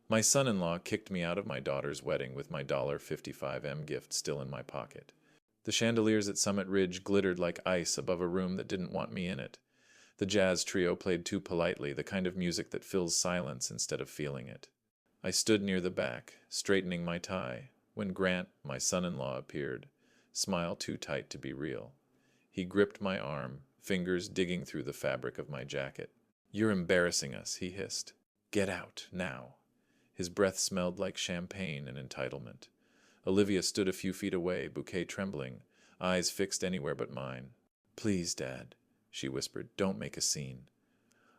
My son-in-law kicked me out of my daughter's wedding with my $55 gift still in my pocket. The chandeliers at Summit Ridge glittered like ice above a room that didn't want me in it. The jazz trio played too politely, the kind of music that fills silence instead of feeling it. I stood near the back, straightening my tie, when Grant, my son-in-law, appeared, smile too tight to be real. He gripped my arm, fingers digging through the fabric of my jacket. "You're embarrassing us," he hissed. "Get out, now." His breath smelled like champagne and entitlement. Olivia stood a few feet away, bouquet trembling, eyes fixed anywhere but mine. "Please, Dad," she whispered, "don't make a scene."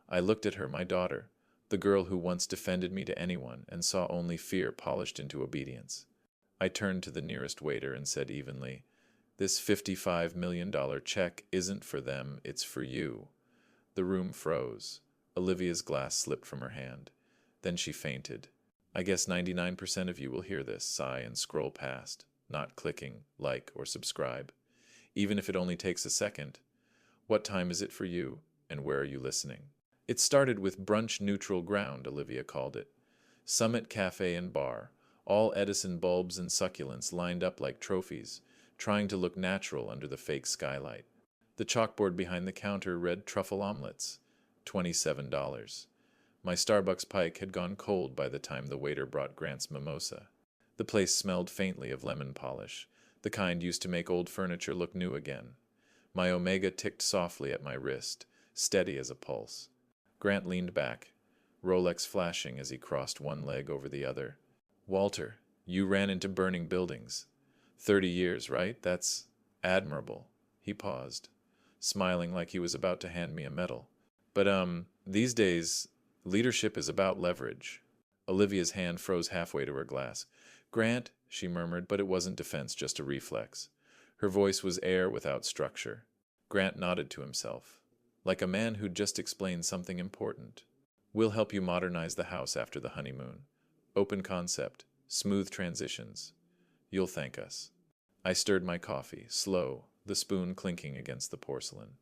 I looked at her, my daughter, the girl who once defended me to anyone, and saw only fear polished into obedience. I turned to the nearest waiter and said evenly, "This $55 million check isn't for them, it's for you." The room froze. Olivia's glass slipped from her hand. Then she fainted. I guess 99% of you will hear this, sigh, and scroll past, not clicking like or subscribe. Even if it only takes a second. What time is it for you, and where are you listening? It started with brunch neutral ground, Olivia called it. Summit Cafe and Bar, all Edison bulbs and succulents lined up like trophies, trying to look natural under the fake skylight. The chalkboard behind the counter read truffle omelets, $27. My Starbucks Pike had gone cold by the time the waiter brought Grant's mimosa. The place smelled faintly of lemon polish, the kind used to make old furniture look new again. My Omega ticked softly at my wrist, steady as a pulse. Grant leaned back, Rolex flashing as he crossed one leg over the other. "Walter, you ran into burning buildings. 30 years, right? That's admirable." He paused, smiling like he was about to hand me a medal. "But, these days, leadership is about leverage." Olivia's hand froze halfway to her glass. "Grant," she murmured, but it wasn't defense, just a reflex. Her voice was air without structure. Grant nodded to himself, like a man who'd just explained something important. "We'll help you modernize the house after the honeymoon. Open concept, smooth transitions. You'll thank us." I stirred my coffee, slow, the spoon clinking against the porcelain.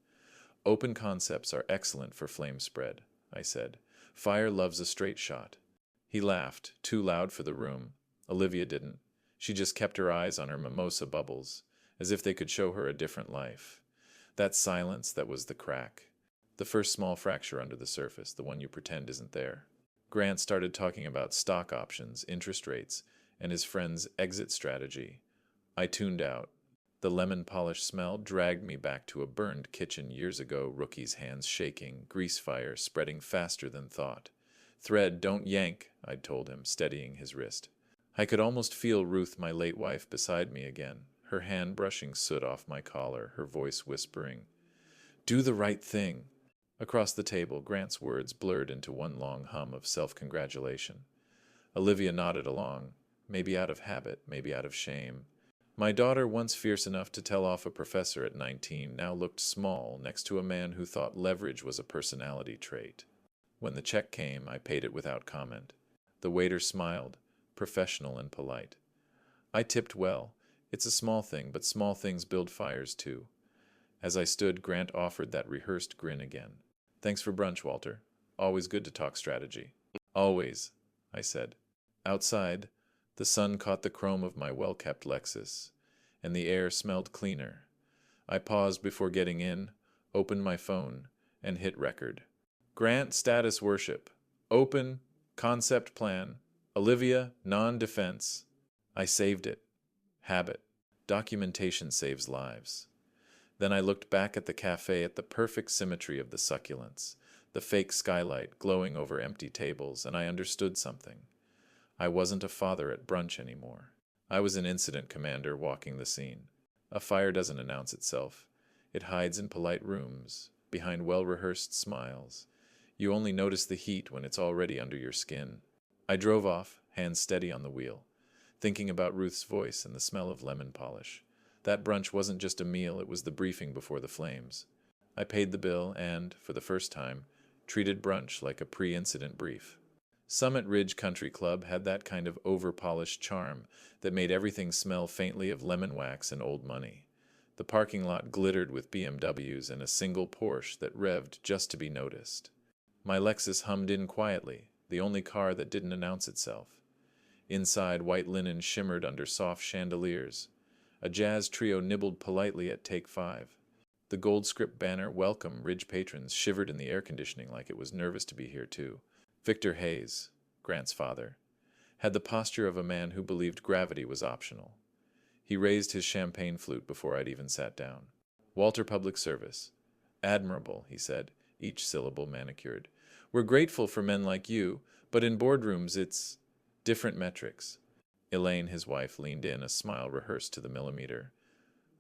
"Open concepts are excellent for flame spread," I said. "Fire loves a straight shot." He laughed, too loud for the room. Olivia didn't. She just kept her eyes on her mimosa bubbles, as if they could show her a different life. That silence, that was the crack. The first small fracture under the surface, the one you pretend isn't there. Grant started talking about stock options, interest rates, and his friend's exit strategy. I tuned out. The lemon polish smell dragged me back to a burned kitchen years ago, rookie's hands shaking, grease fire spreading faster than thought. "Thread, don't yank," I'd told him, steadying his wrist. I could almost feel Ruth, my late wife, beside me again, her hand brushing soot off my collar, her voice whispering, "Do the right thing." Across the table, Grant's words blurred into one long hum of self-congratulation. Olivia nodded along, maybe out of habit, maybe out of shame. My daughter, once fierce enough to tell off a professor at 19, now looked small next to a man who thought leverage was a personality trait. When the check came, I paid it without comment. The waiter smiled, professional and polite. I tipped well. It's a small thing, but small things build fires too. As I stood, Grant offered that rehearsed grin again. "Thanks for brunch, Walter. Always good to talk strategy." "Always," I said. Outside, the sun caught the chrome of my well-kept Lexus, and the air smelled cleaner. I paused before getting in, opened my phone, and hit record. "Grant status worship. Open, concept plan. Olivia, non-defense." I saved it. Habit. Documentation saves lives. Then I looked back at the cafe at the perfect symmetry of the succulents, the fake skylight glowing over empty tables, and I understood something. I wasn't a father at brunch anymore. I was an incident commander walking the scene. A fire doesn't announce itself. It hides in polite rooms, behind well-rehearsed smiles. You only notice the heat when it's already under your skin. I drove off, hands steady on the wheel, thinking about Ruth's voice and the smell of lemon polish. That brunch wasn't just a meal, it was the briefing before the flames. I paid the bill and, for the first time, treated brunch like a pre-incident brief. Summit Ridge Country Club had that kind of over-polished charm that made everything smell faintly of lemon wax and old money. The parking lot glittered with BMWs and a single Porsche that revved just to be noticed. My Lexus hummed in quietly, the only car that didn't announce itself. Inside, white linen shimmered under soft chandeliers. A jazz trio nibbled politely at take 5. The gold script banner, "Welcome, Ridge patrons," shivered in the air conditioning like it was nervous to be here too. Victor Hayes, Grant's father, had the posture of a man who believed gravity was optional. He raised his champagne flute before I'd even sat down. "Walter Public Service." "Admirable," he said, each syllable manicured. "We're grateful for men like you, but in boardrooms it's different metrics." Elaine, his wife, leaned in, a smile rehearsed to the millimeter.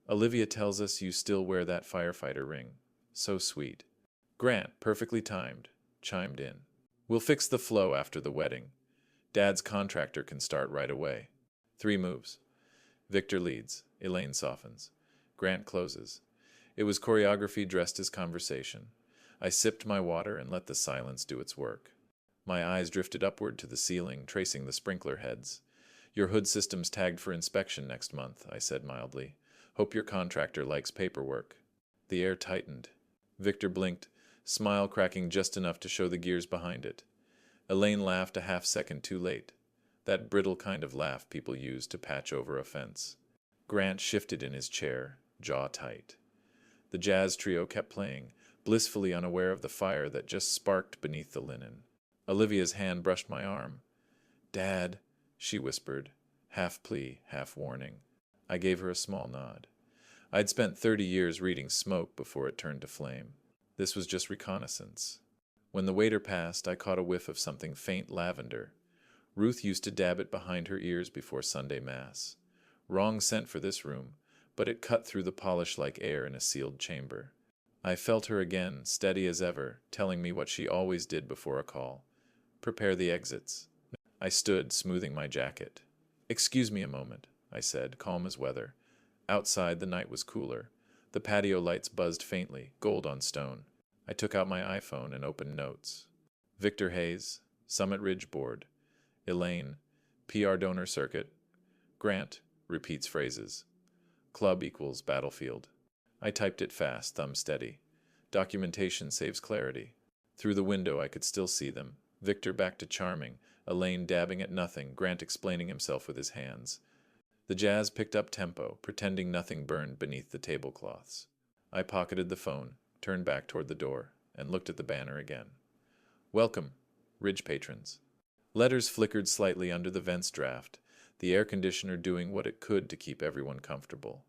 "Olivia tells us you still wear that firefighter ring. So sweet." Grant, perfectly timed, chimed in. "We'll fix the flow after the wedding. Dad's contractor can start right away." 3 moves. Victor leads. Elaine softens. Grant closes. It was choreography dressed as conversation. I sipped my water and let the silence do its work. My eyes drifted upward to the ceiling, tracing the sprinkler heads. "Your hood system's tagged for inspection next month," I said mildly. "Hope your contractor likes paperwork." The air tightened. Victor blinked, smile cracking just enough to show the gears behind it. Elaine laughed a half-second too late. That brittle kind of laugh people use to patch over a fence. Grant shifted in his chair, jaw tight. The jazz trio kept playing, blissfully unaware of the fire that just sparked beneath the linen. Olivia's hand brushed my arm. "Dad," she whispered, half plea, half warning. I gave her a small nod. I'd spent 30 years reading smoke before it turned to flame. This was just reconnaissance. When the waiter passed, I caught a whiff of something faint lavender. Ruth used to dab it behind her ears before Sunday Mass. Wrong scent for this room, but it cut through the polish-like air in a sealed chamber. I felt her again, steady as ever, telling me what she always did before a call. "Prepare the exits." I stood, smoothing my jacket. "Excuse me a moment," I said, calm as weather. Outside, the night was cooler. The patio lights buzzed faintly, gold on stone. I took out my iPhone and opened notes. Victor Hayes, Summit Ridge Board. Elaine, PR donor circuit. Grant, repeats phrases. Club equals battlefield. I typed it fast, thumb steady. Documentation saves clarity. Through the window I could still see them. Victor back to charming, Elaine dabbing at nothing, Grant explaining himself with his hands. The jazz picked up tempo, pretending nothing burned beneath the tablecloths. I pocketed the phone, turned back toward the door, and looked at the banner again. "Welcome, Ridge patrons." Letters flickered slightly under the vents draft, the air conditioner doing what it could to keep everyone comfortable.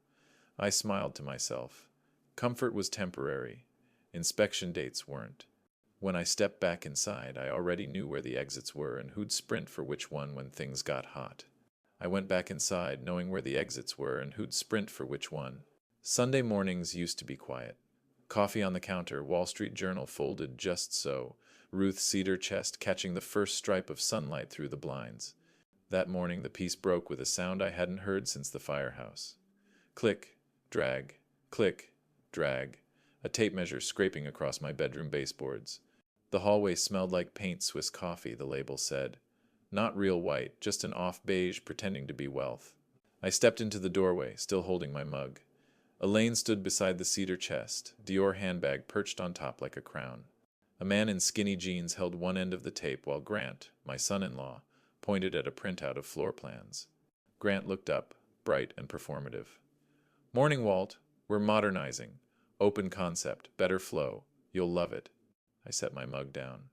I smiled to myself. Comfort was temporary. Inspection dates weren't. When I stepped back inside, I already knew where the exits were and who'd sprint for which one when things got hot. I went back inside, knowing where the exits were and who'd sprint for which one. Sunday mornings used to be quiet. Coffee on the counter, Wall Street Journal folded just so, Ruth's cedar chest catching the first stripe of sunlight through the blinds. That morning the peace broke with a sound I hadn't heard since the firehouse. Click, drag, click, drag, a tape measure scraping across my bedroom baseboards. The hallway smelled like paint Swiss coffee, the label said. Not real white, just an off beige pretending to be wealth. I stepped into the doorway, still holding my mug. Elaine stood beside the cedar chest, Dior handbag perched on top like a crown. A man in skinny jeans held one end of the tape while Grant, my son-in-law, pointed at a printout of floor plans. Grant looked up, bright and performative. "Morning, Walt. We're modernizing. Open concept, better flow. You'll love it." I set my mug down.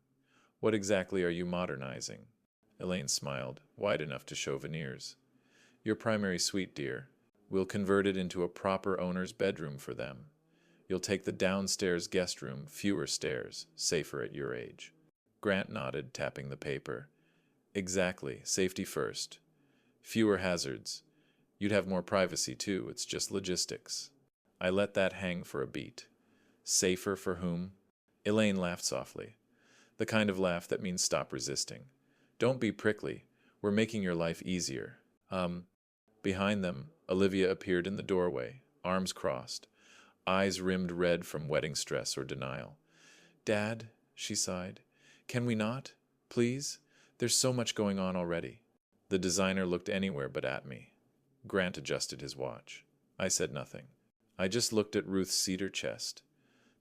"What exactly are you modernizing?" Elaine smiled, wide enough to show veneers. "Your primary suite, dear. We'll convert it into a proper owner's bedroom for them. You'll take the downstairs guest room, fewer stairs, safer at your age." Grant nodded, tapping the paper. "Exactly, safety first. Fewer hazards. You'd have more privacy, too, it's just logistics." I let that hang for a beat. Safer for whom? Elaine laughed softly. The kind of laugh that means stop resisting. "Don't be prickly. We're making your life easier." Behind them, Olivia appeared in the doorway, arms crossed, eyes rimmed red from wedding stress or denial. "Dad," she sighed, "can we not? Please? There's so much going on already." The designer looked anywhere but at me. Grant adjusted his watch. I said nothing. I just looked at Ruth's cedar chest,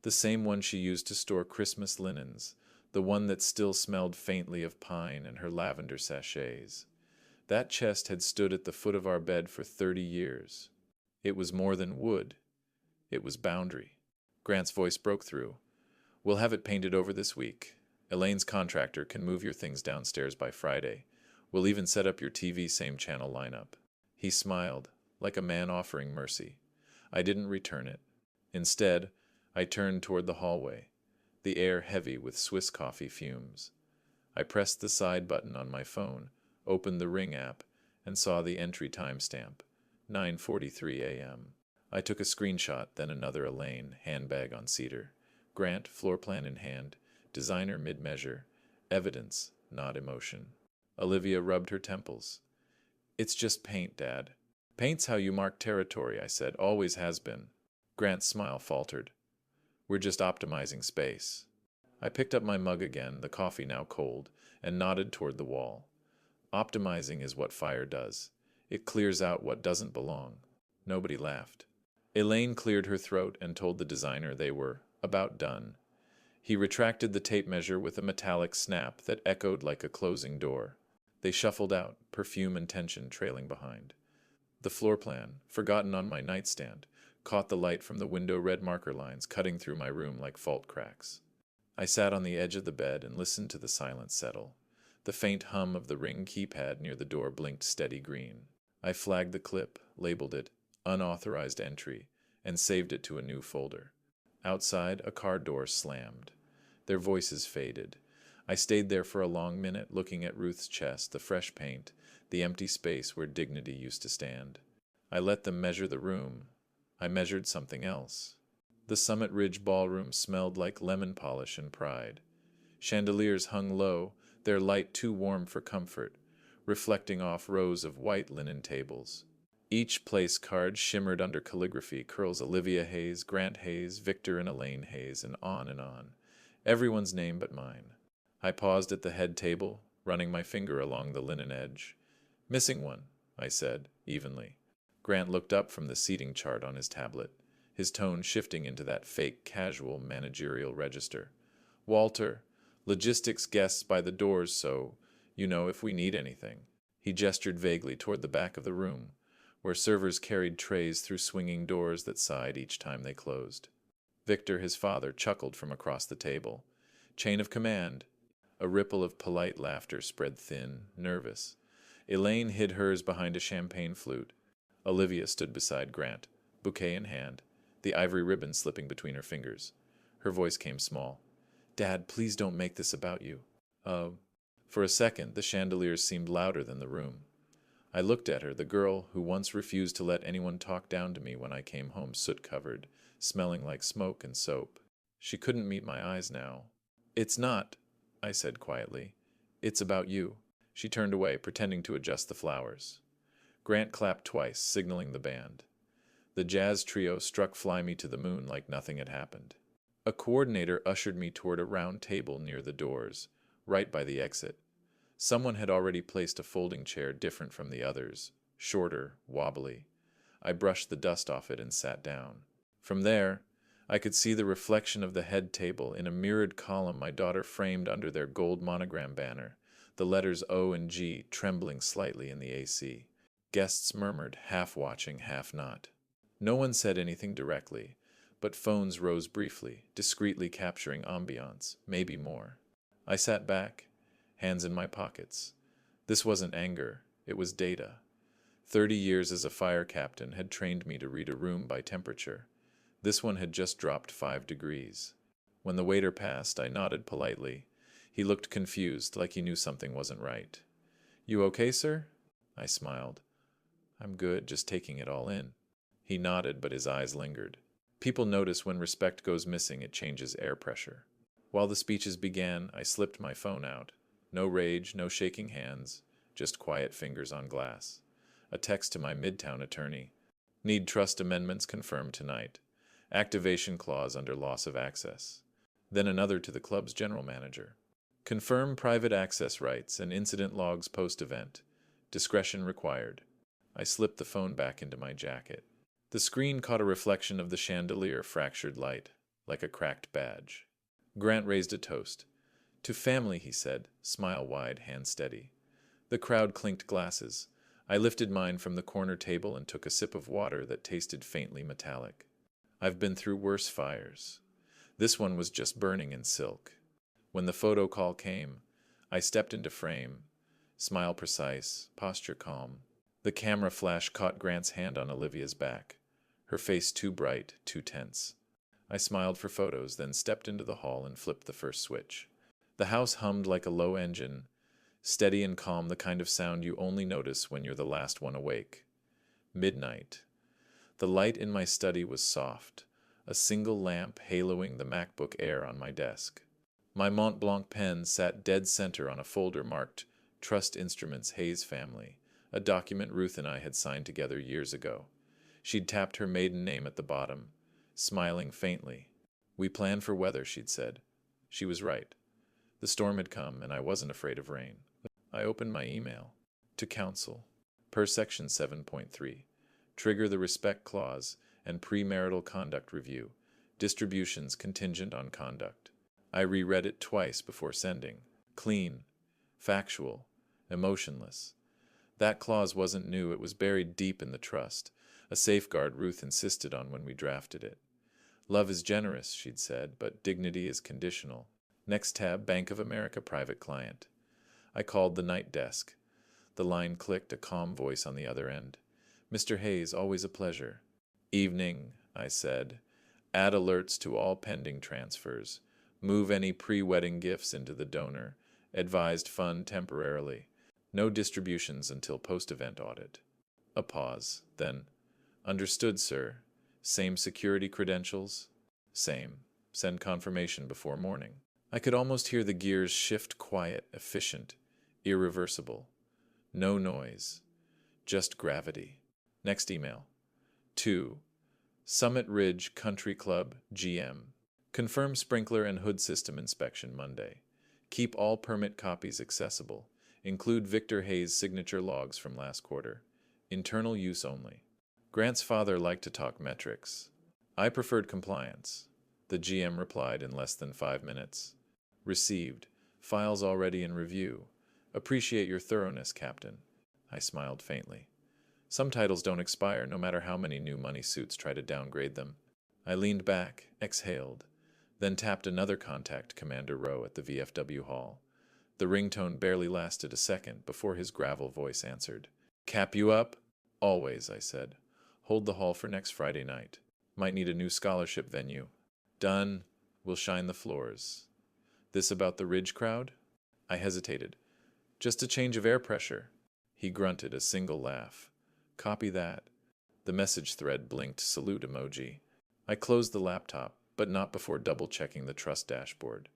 the same one she used to store Christmas linens, the one that still smelled faintly of pine and her lavender sachets. That chest had stood at the foot of our bed for 30 years. It was more than wood. It was boundary. Grant's voice broke through. We'll have it painted over this week. Elaine's contractor can move your things downstairs by Friday. We'll even set up your TV same channel lineup. He smiled, like a man offering mercy. I didn't return it. Instead, I turned toward the hallway, the air heavy with Swiss coffee fumes. I pressed the side button on my phone, opened the Ring app, and saw the entry timestamp, 9:43 a.m. I took a screenshot, then another. Elaine, handbag on cedar. Grant, floor plan in hand. Designer mid-measure. Evidence, not emotion. Olivia rubbed her temples. It's just paint, Dad. Paint's how you mark territory, I said. Always has been. Grant's smile faltered. We're just optimizing space. I picked up my mug again, the coffee now cold, and nodded toward the wall. Optimizing is what fire does. It clears out what doesn't belong. Nobody laughed. Elaine cleared her throat and told the designer they were about done. He retracted the tape measure with a metallic snap that echoed like a closing door. They shuffled out, perfume and tension trailing behind. The floor plan, forgotten on my nightstand, caught the light from the window red marker lines cutting through my room like fault cracks. I sat on the edge of the bed and listened to the silence settle. The faint hum of the Ring keypad near the door blinked steady green. I flagged the clip, labeled it unauthorized entry, and saved it to a new folder. Outside, a car door slammed. Their voices faded. I stayed there for a long minute, looking at Ruth's chest, the fresh paint, the empty space where dignity used to stand. I let them measure the room. I measured something else. The Summit Ridge ballroom smelled like lemon polish and pride. Chandeliers hung low, their light too warm for comfort, reflecting off rows of white linen tables. Each place card shimmered under calligraphy, curls Olivia Hayes, Grant Hayes, Victor and Elaine Hayes, and on and on. Everyone's name but mine. I paused at the head table, running my finger along the linen edge. Missing one, I said, evenly. Grant looked up from the seating chart on his tablet, his tone shifting into that fake, casual managerial register. Walter, logistics guests by the doors, so, if we need anything. He gestured vaguely toward the back of the room, where servers carried trays through swinging doors that sighed each time they closed. Victor, his father, chuckled from across the table. Chain of command. A ripple of polite laughter spread thin, nervous. Elaine hid hers behind a champagne flute. Olivia stood beside Grant, bouquet in hand, the ivory ribbon slipping between her fingers. Her voice came small. Dad, please don't make this about you. For a second, the chandeliers seemed louder than the room. I looked at her, the girl who once refused to let anyone talk down to me when I came home soot-covered, smelling like smoke and soap. She couldn't meet my eyes now. It's not, I said quietly. It's about you. She turned away, pretending to adjust the flowers. Grant clapped twice, signaling the band. The jazz trio struck Fly Me to the Moon like nothing had happened. A coordinator ushered me toward a round table near the doors, right by the exit. Someone had already placed a folding chair different from the others, shorter, wobbly. I brushed the dust off it and sat down. From there, I could see the reflection of the head table in a mirrored column my daughter framed under their gold monogram banner, the letters O and G trembling slightly in the AC. Guests murmured, half watching, half not. No one said anything directly, but phones rose briefly, discreetly capturing ambiance, maybe more. I sat back, hands in my pockets. This wasn't anger, it was data. 30 years as a fire captain had trained me to read a room by temperature. This one had just dropped 5 degrees. When the waiter passed, I nodded politely. He looked confused, like he knew something wasn't right. You okay, sir? I smiled. I'm good, just taking it all in. He nodded, but his eyes lingered. People notice when respect goes missing, it changes air pressure. While the speeches began, I slipped my phone out. No rage, no shaking hands, just quiet fingers on glass. A text to my Midtown attorney. Need trust amendments confirmed tonight. Activation clause under loss of access. Then another to the club's general manager. Confirm private access rights and incident logs post-event. Discretion required. I slipped the phone back into my jacket. The screen caught a reflection of the chandelier fractured light, like a cracked badge. Grant raised a toast. To family, he said, smile wide, hand steady. The crowd clinked glasses. I lifted mine from the corner table and took a sip of water that tasted faintly metallic. I've been through worse fires. This one was just burning in silk. When the photo call came, I stepped into frame, smile precise, posture calm. The camera flash caught Grant's hand on Olivia's back, her face too bright, too tense. I smiled for photos, then stepped into the hall and flipped the first switch. The house hummed like a low engine, steady and calm, the kind of sound you only notice when you're the last one awake. Midnight. The light in my study was soft, a single lamp haloing the MacBook Air on my desk. My Mont Blanc pen sat dead center on a folder marked Trust Instruments Hayes Family, a document Ruth and I had signed together years ago. She'd tapped her maiden name at the bottom, smiling faintly. We planned for weather, she'd said. She was right. The storm had come, and I wasn't afraid of rain. I opened my email. To counsel. Per Section 7.3. Trigger the respect clause and premarital conduct review. Distributions contingent on conduct. I reread it twice before sending. Clean. Factual. Emotionless. That clause wasn't new, it was buried deep in the trust, a safeguard Ruth insisted on when we drafted it. Love is generous, she'd said, but dignity is conditional. Next tab, Bank of America Private Client. I called the night desk. The line clicked, a calm voice on the other end. Mr. Hayes, always a pleasure. Evening, I said. Add alerts to all pending transfers. Move any pre-wedding gifts into the donor. Advised fund temporarily. No distributions until post-event audit. A pause. Then, understood, sir. Same security credentials? Same. Send confirmation before morning. I could almost hear the gears shift, quiet, efficient, irreversible. No noise. Just gravity. Next email. 2. Summit Ridge Country Club, GM. Confirm sprinkler and hood system inspection Monday. Keep all permit copies accessible. Include Victor Hayes' signature logs from last quarter. Internal use only. Grant's father liked to talk metrics. I preferred compliance. The GM replied in less than 5 minutes. Received. Files already in review. Appreciate your thoroughness, Captain. I smiled faintly. Some titles don't expire, no matter how many new money suits try to downgrade them. I leaned back, exhaled, then tapped another contact, Commander Rowe, at the VFW hall. The ringtone barely lasted a second before his gravel voice answered. Cap you up? Always, I said. Hold the hall for next Friday night. Might need a new scholarship venue. Done. We'll shine the floors. This about the Ridge crowd? I hesitated. Just a change of air pressure. He grunted, a single laugh. Copy that. The message thread blinked salute emoji. I closed the laptop, but not before double-checking the trust dashboard.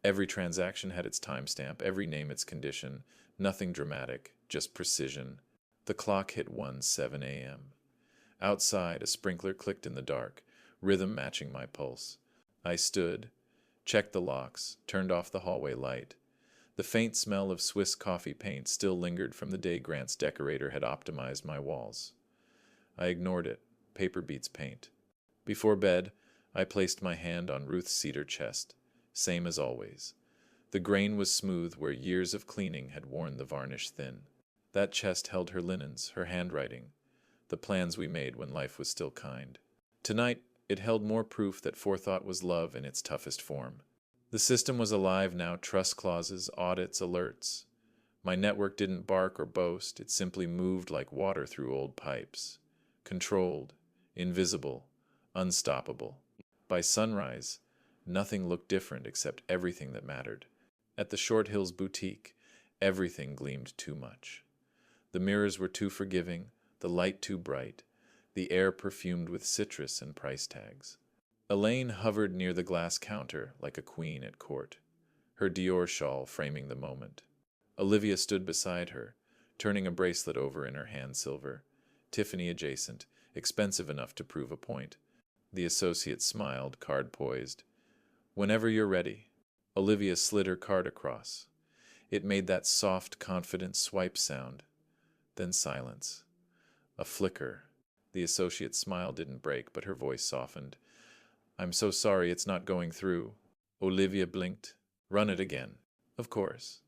Every transaction had its timestamp, every name its condition. Nothing dramatic, just precision. The clock hit 1:07 a.m. Outside, a sprinkler clicked in the dark, rhythm matching my pulse. I stood, checked the locks, turned off the hallway light. The faint smell of Swiss coffee paint still lingered from the day Grant's decorator had optimized my walls. I ignored it. Paper beats paint. Before bed, I placed my hand on Ruth's cedar chest, same as always. The grain was smooth where years of cleaning had worn the varnish thin. That chest held her linens, her handwriting, the plans we made when life was still kind. Tonight, it held more proof that forethought was love in its toughest form. The system was alive now, trust clauses, audits, alerts. My network didn't bark or boast, it simply moved like water through old pipes. Controlled, invisible, unstoppable. By sunrise, nothing looked different except everything that mattered. At the Short Hills boutique, everything gleamed too much. The mirrors were too forgiving, the light too bright, the air perfumed with citrus and price tags. Elaine hovered near the glass counter like a queen at court, her Dior shawl framing the moment. Olivia stood beside her, turning a bracelet over in her hand silver, Tiffany adjacent, expensive enough to prove a point. The associate smiled, card poised. Whenever you're ready. Olivia slid her card across. It made that soft, confident swipe sound. Then silence. A flicker. The associate's smile didn't break, but her voice softened. I'm so sorry it's not going through. Olivia blinked. Run it again. Of course.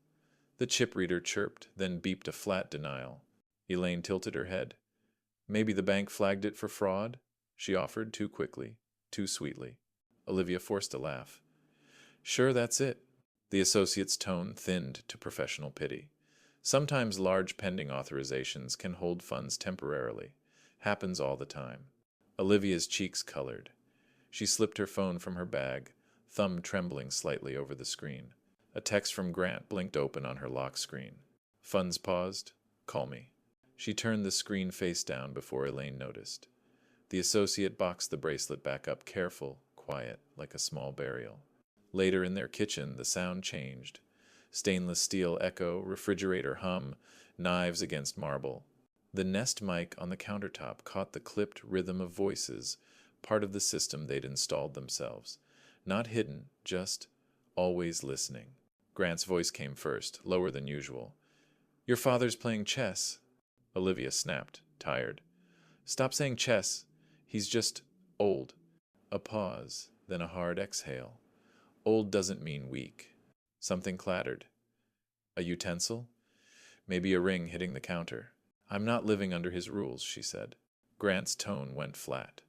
The chip reader chirped, then beeped a flat denial. Elaine tilted her head. Maybe the bank flagged it for fraud? She offered, too quickly, too sweetly. Olivia forced a laugh. Sure, that's it. The associate's tone thinned to professional pity. Sometimes large pending authorizations can hold funds temporarily. Happens all the time. Olivia's cheeks colored. She slipped her phone from her bag, thumb trembling slightly over the screen. A text from Grant blinked open on her lock screen. Funds paused. Call me. She turned the screen face down before Elaine noticed. The associate boxed the bracelet back up, careful, quiet, like a small burial. Later in their kitchen, the sound changed. Stainless steel echo, refrigerator hum, knives against marble. The Nest mic on the countertop caught the clipped rhythm of voices, part of the system they'd installed themselves. Not hidden, just always listening. Grant's voice came first, lower than usual. Your father's playing chess. Olivia snapped, tired. Stop saying chess. He's just old. A pause, then a hard exhale. Old doesn't mean weak. Something clattered. A utensil? Maybe a ring hitting the counter. I'm not living under his rules, she said. Grant's tone went flat.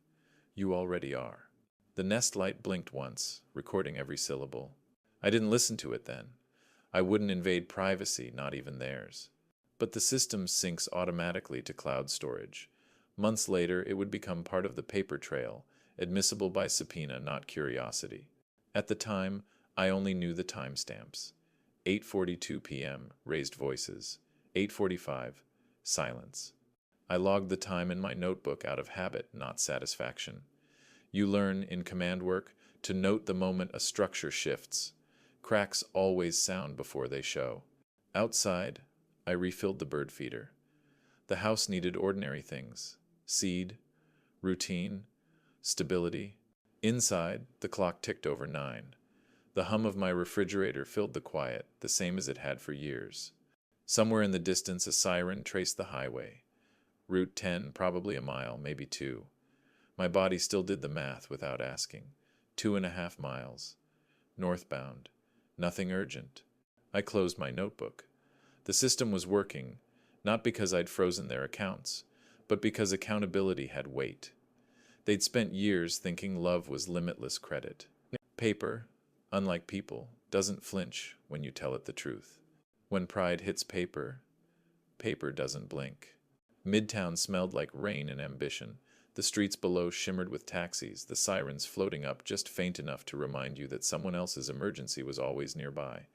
You already are. The Nest light blinked once, recording every syllable. I didn't listen to it then. I wouldn't invade privacy, not even theirs. But the system syncs automatically to cloud storage. Months later, it would become part of the paper trail, admissible by subpoena, not curiosity. At the time, I only knew the timestamps. 8:42 p.m., raised voices. 8:45, silence. I logged the time in my notebook out of habit, not satisfaction. You learn, in command work, to note the moment a structure shifts. Cracks always sound before they show. Outside, I refilled the bird feeder. The house needed ordinary things. Seed, routine, stability. Inside, the clock ticked over 9. The hum of my refrigerator filled the quiet, the same as it had for years. Somewhere in the distance, a siren traced the highway. Route 10, probably a mile, maybe 2. My body still did the math without asking. 2.5 miles. Northbound. Nothing urgent. I closed my notebook. The system was working, not because I'd frozen their accounts, but because accountability had weight. They'd spent years thinking love was limitless credit. Paper, unlike people, doesn't flinch when you tell it the truth. When pride hits paper, paper doesn't blink. Midtown smelled like rain and ambition. The streets below shimmered with taxis, the sirens floating up just faint enough to remind you that someone else's emergency was always nearby.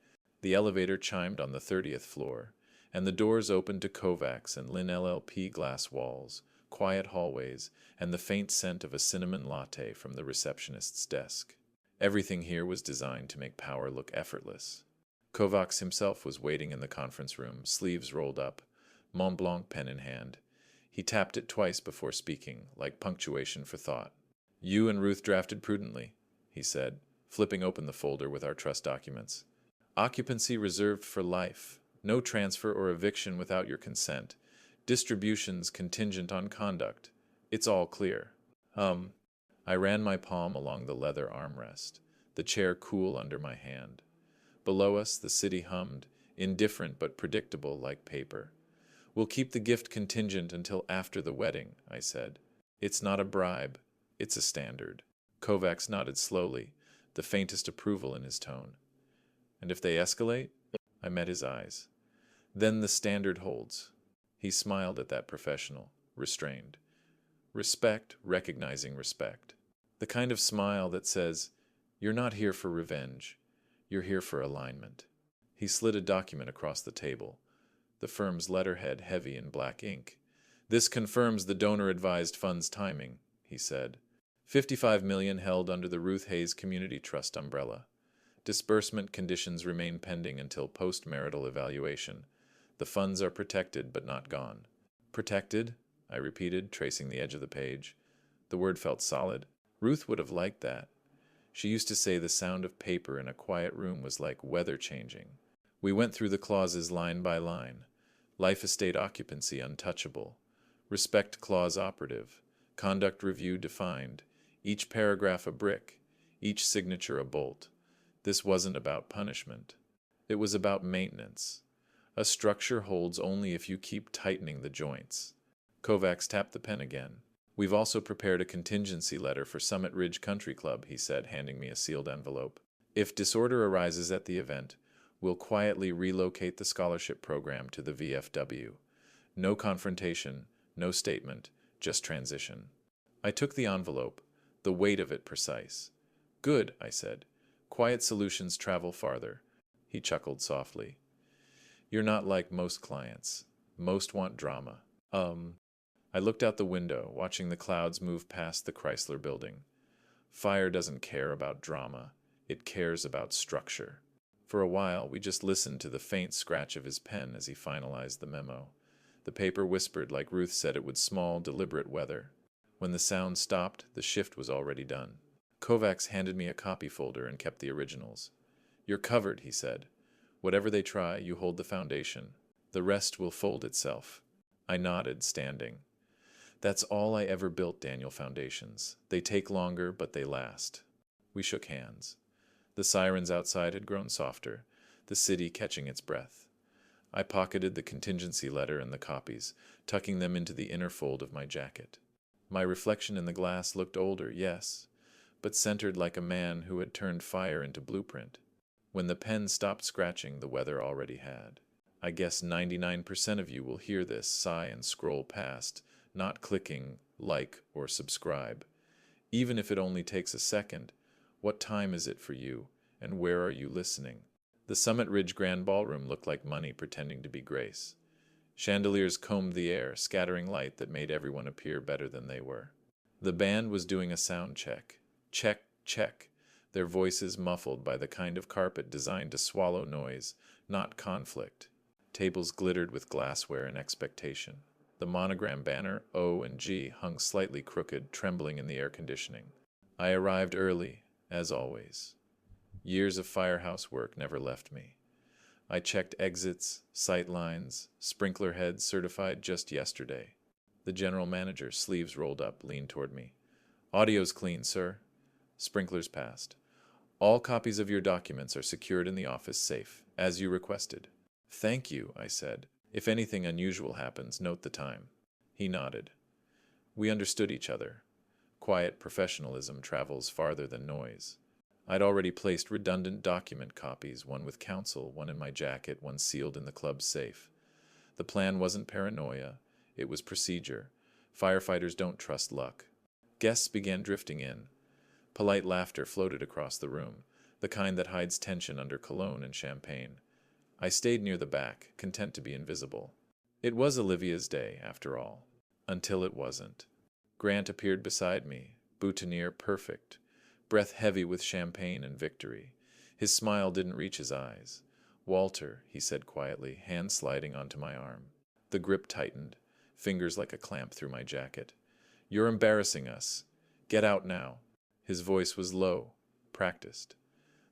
The elevator chimed on the 30th floor, and the doors opened to Kovacs and Lin LLP glass walls, quiet hallways, and the faint scent of a cinnamon latte from the receptionist's desk. Everything here was designed to make power look effortless. Kovacs himself was waiting in the conference room, sleeves rolled up, Mont Blanc pen in hand. He tapped it twice before speaking, like punctuation for thought. You and Ruth drafted prudently, he said, flipping open the folder with our trust documents. Occupancy reserved for life. No transfer or eviction without your consent. Distributions contingent on conduct. It's all clear. I ran my palm along the leather armrest, the chair cool under my hand. Below us, the city hummed, indifferent but predictable like paper. We'll keep the gift contingent until after the wedding, I said. It's not a bribe. It's a standard. Kovacs nodded slowly, the faintest approval in his tone. And if they escalate? I met his eyes. Then the standard holds. He smiled at that professional, restrained. Respect, recognizing respect. The kind of smile that says, you're not here for revenge. You're here for alignment. He slid a document across the table, the firm's letterhead heavy in black ink. This confirms the donor-advised funds timing, he said. 55 million held under the Ruth Hayes Community Trust umbrella. Disbursement conditions remain pending until post-marital evaluation. The funds are protected but not gone. Protected? I repeated, tracing the edge of the page. The word felt solid. Ruth would have liked that. She used to say the sound of paper in a quiet room was like weather changing. We went through the clauses line by line. Life estate occupancy untouchable. Respect clause operative. Conduct review defined. Each paragraph a brick. Each signature a bolt. This wasn't about punishment. It was about maintenance. A structure holds only if you keep tightening the joints. Kovacs tapped the pen again. We've also prepared a contingency letter for Summit Ridge Country Club, he said, handing me a sealed envelope. If disorder arises at the event, we'll quietly relocate the scholarship program to the VFW. No confrontation, no statement, just transition. I took the envelope, the weight of it precise. Good, I said. Quiet solutions travel farther. He chuckled softly. You're not like most clients. Most want drama. I looked out the window, watching the clouds move past the Chrysler building. Fire doesn't care about drama. It cares about structure. For a while, we just listened to the faint scratch of his pen as he finalized the memo. The paper whispered like Ruth said it would, small, deliberate weather. When the sound stopped, the shift was already done. Kovacs handed me a copy folder and kept the originals. You're covered, he said. Whatever they try, you hold the foundation. The rest will fold itself. I nodded, standing. That's all I ever built, Daniel Foundations. They take longer, but they last. We shook hands. The sirens outside had grown softer, the city catching its breath. I pocketed the contingency letter and the copies, tucking them into the inner fold of my jacket. My reflection in the glass looked older, yes, but centered like a man who had turned fire into blueprint. When the pen stopped scratching, the weather already had. I guess 99% of you will hear this, sigh and scroll past, not clicking like or subscribe. Even if it only takes a second, what time is it for you, and where are you listening? The Summit Ridge Grand Ballroom looked like money pretending to be grace. Chandeliers combed the air, scattering light that made everyone appear better than they were. The band was doing a sound check. Check, check, their voices muffled by the kind of carpet designed to swallow noise, not conflict. Tables glittered with glassware and expectation. The monogram banner, O and G, hung slightly crooked, trembling in the air conditioning. I arrived early, as always. Years of firehouse work never left me. I checked exits, sight lines, sprinkler heads certified just yesterday. The general manager, sleeves rolled up, leaned toward me. Audio's clean, sir. Sprinklers passed. All copies of your documents are secured in the office safe, as you requested. Thank you, I said. If anything unusual happens, note the time. He nodded. We understood each other. Quiet professionalism travels farther than noise. I'd already placed redundant document copies, one with counsel, one in my jacket, one sealed in the club's safe. The plan wasn't paranoia. It was procedure. Firefighters don't trust luck. Guests began drifting in. Polite laughter floated across the room, the kind that hides tension under cologne and champagne. I stayed near the back, content to be invisible. It was Olivia's day, after all. Until it wasn't. Grant appeared beside me, boutonniere perfect, breath heavy with champagne and victory. His smile didn't reach his eyes. Walter, he said quietly, hand sliding onto my arm. The grip tightened, fingers like a clamp through my jacket. You're embarrassing us. Get out now. His voice was low, practiced.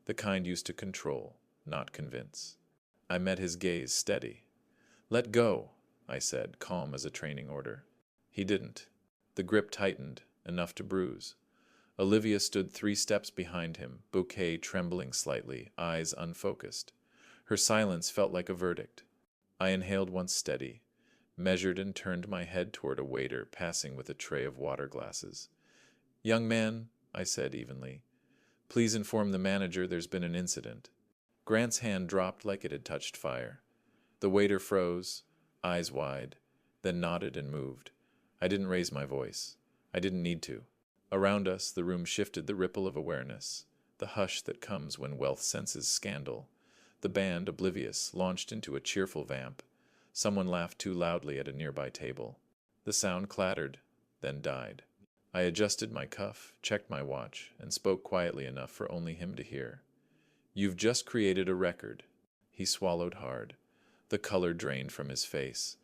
The kind used to control, not convince. I met his gaze steady. Let go, I said, calm as a training order. He didn't. The grip tightened, enough to bruise. Olivia stood 3 steps behind him, bouquet trembling slightly, eyes unfocused. Her silence felt like a verdict. I inhaled once steady, measured and turned my head toward a waiter passing with a tray of water glasses. Young man, I said evenly, please inform the manager there's been an incident. Grant's hand dropped like it had touched fire. The waiter froze, eyes wide, then nodded and moved. I didn't raise my voice. I didn't need to. Around us, the room shifted the ripple of awareness, the hush that comes when wealth senses scandal. The band, oblivious, launched into a cheerful vamp. Someone laughed too loudly at a nearby table. The sound clattered, then died. I adjusted my cuff, checked my watch, and spoke quietly enough for only him to hear. You've just created a record. He swallowed hard. The color drained from his face.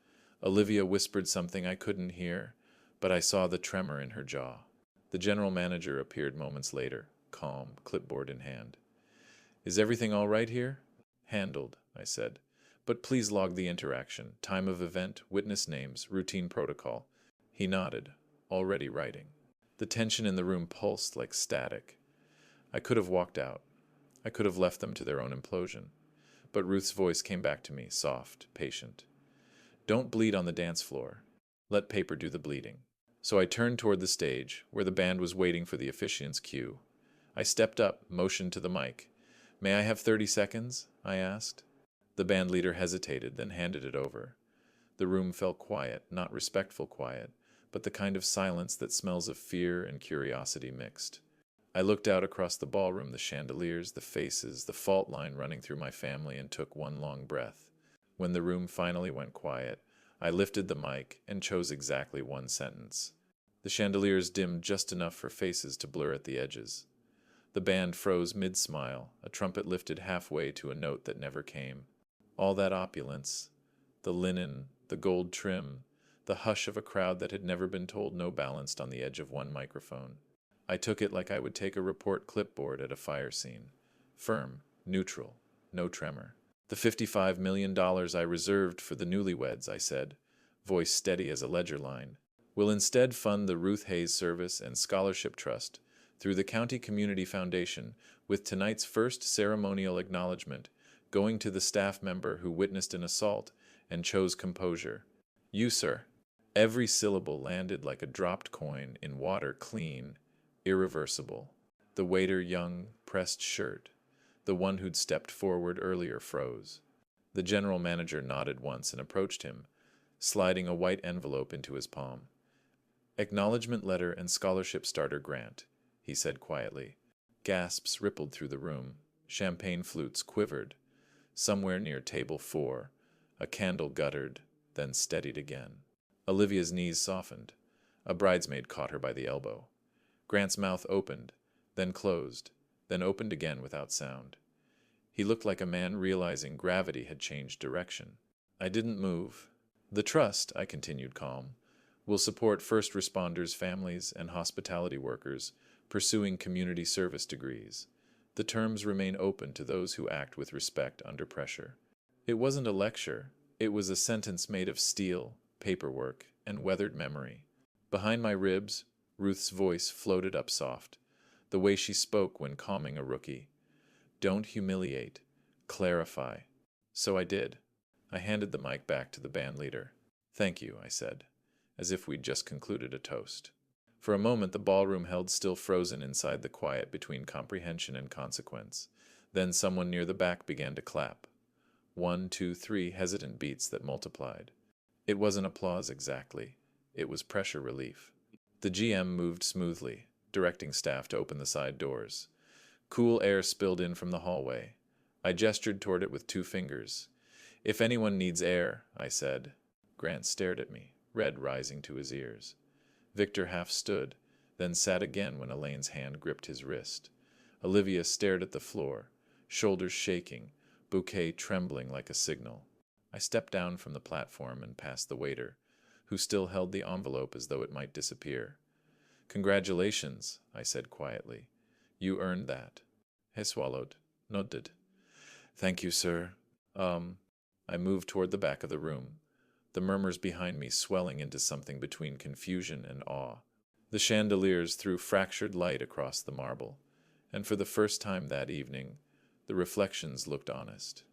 Olivia whispered something I couldn't hear, but I saw the tremor in her jaw. The general manager appeared moments later, calm, clipboard in hand. Is everything all right here? Handled, I said. But please log the interaction, time of event, witness names, routine protocol. He nodded, already writing. The tension in the room pulsed like static. I could have walked out. I could have left them to their own implosion. But Ruth's voice came back to me, soft, patient. Don't bleed on the dance floor. Let paper do the bleeding. So I turned toward the stage, where the band was waiting for the officiant's cue. I stepped up, motioned to the mic. May I have 30 seconds? I asked. The band leader hesitated, then handed it over. The room fell quiet, not respectful quiet, but the kind of silence that smells of fear and curiosity mixed. I looked out across the ballroom, the chandeliers, the faces, the fault line running through my family, and took one long breath. When the room finally went quiet, I lifted the mic and chose exactly one sentence. The chandeliers dimmed just enough for faces to blur at the edges. The band froze mid-smile, a trumpet lifted halfway to a note that never came. All that opulence, the linen, the gold trim, the hush of a crowd that had never been told no balanced on the edge of one microphone. I took it like I would take a report clipboard at a fire scene. Firm, neutral, no tremor. The $55 million I reserved for the newlyweds, I said, voice steady as a ledger line, will instead fund the Ruth Hayes Service and Scholarship Trust through the County Community Foundation, with tonight's first ceremonial acknowledgement going to the staff member who witnessed an assault and chose composure. You, sir. Every syllable landed like a dropped coin in water, clean, irreversible. The waiter, young, pressed shirt. The one who'd stepped forward earlier froze. The general manager nodded once and approached him, sliding a white envelope into his palm. Acknowledgement letter and scholarship starter grant, he said quietly. Gasps rippled through the room. Champagne flutes quivered. Somewhere near table 4, a candle guttered, then steadied again. Olivia's knees softened. A bridesmaid caught her by the elbow. Grant's mouth opened, then closed, then opened again without sound. He looked like a man realizing gravity had changed direction. I didn't move. The trust, I continued calm, will support first responders' families and hospitality workers pursuing community service degrees. The terms remain open to those who act with respect under pressure. It wasn't a lecture. It was a sentence made of steel, paperwork, and weathered memory. Behind my ribs, Ruth's voice floated up soft, the way she spoke when calming a rookie. Don't humiliate. Clarify. So I did. I handed the mic back to the band leader. Thank you, I said, as if we'd just concluded a toast. For a moment the ballroom held still, frozen inside the quiet between comprehension and consequence. Then someone near the back began to clap. 1, 2, 3 hesitant beats that multiplied. It wasn't applause exactly. It was pressure relief. The GM moved smoothly, directing staff to open the side doors. Cool air spilled in from the hallway. I gestured toward it with 2 fingers. If anyone needs air, I said. Grant stared at me, red rising to his ears. Victor half stood, then sat again when Elaine's hand gripped his wrist. Olivia stared at the floor, shoulders shaking, bouquet trembling like a signal. I stepped down from the platform and past the waiter, who still held the envelope as though it might disappear. Congratulations, I said quietly. You earned that. He swallowed, nodded. Thank you, sir. I moved toward the back of the room, the murmurs behind me swelling into something between confusion and awe. The chandeliers threw fractured light across the marble, and for the first time that evening, the reflections looked honest.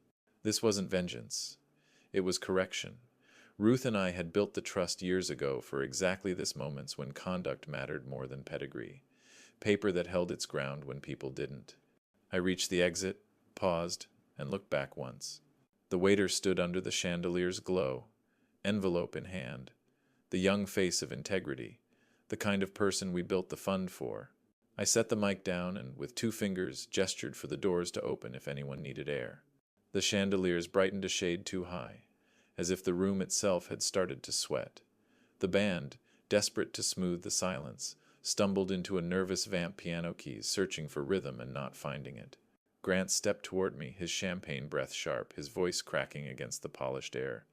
This wasn't vengeance. It was correction. Ruth and I had built the trust years ago for exactly this moments when conduct mattered more than pedigree, paper that held its ground when people didn't. I reached the exit, paused, and looked back once. The waiter stood under the chandelier's glow, envelope in hand, the young face of integrity, the kind of person we built the fund for. I set the mic down and, with 2 fingers, gestured for the doors to open if anyone needed air. The chandeliers brightened a shade too high, as if the room itself had started to sweat. The band, desperate to smooth the silence, stumbled into a nervous vamp piano keys, searching for rhythm and not finding it. Grant stepped toward me, his champagne breath sharp, his voice cracking against the polished air.